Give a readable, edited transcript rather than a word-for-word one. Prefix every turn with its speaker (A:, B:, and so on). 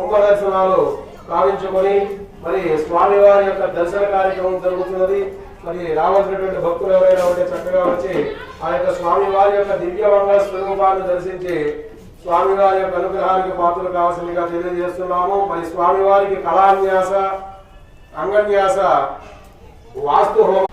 A: కుంభదర్శనాలు కావించుకొని మరి స్వామివారి యొక్క దర్శన కార్యక్రమం జరుగుతున్నది. మరి రావాల్సినటువంటి భక్తులు ఎవరైనా ఉంటే చక్కగా వచ్చి ఆ యొక్క స్వామివారి యొక్క దివ్యమంగళ స్వరూపాన్ని దర్శించి స్వామివారి యొక్క అనుగ్రహానికి పాత్రలు కావాల్సిందిగా తెలియజేస్తున్నాము. మరి స్వామివారికి కళాన్యాస, అంగన్యాస, వాస్తు హోమం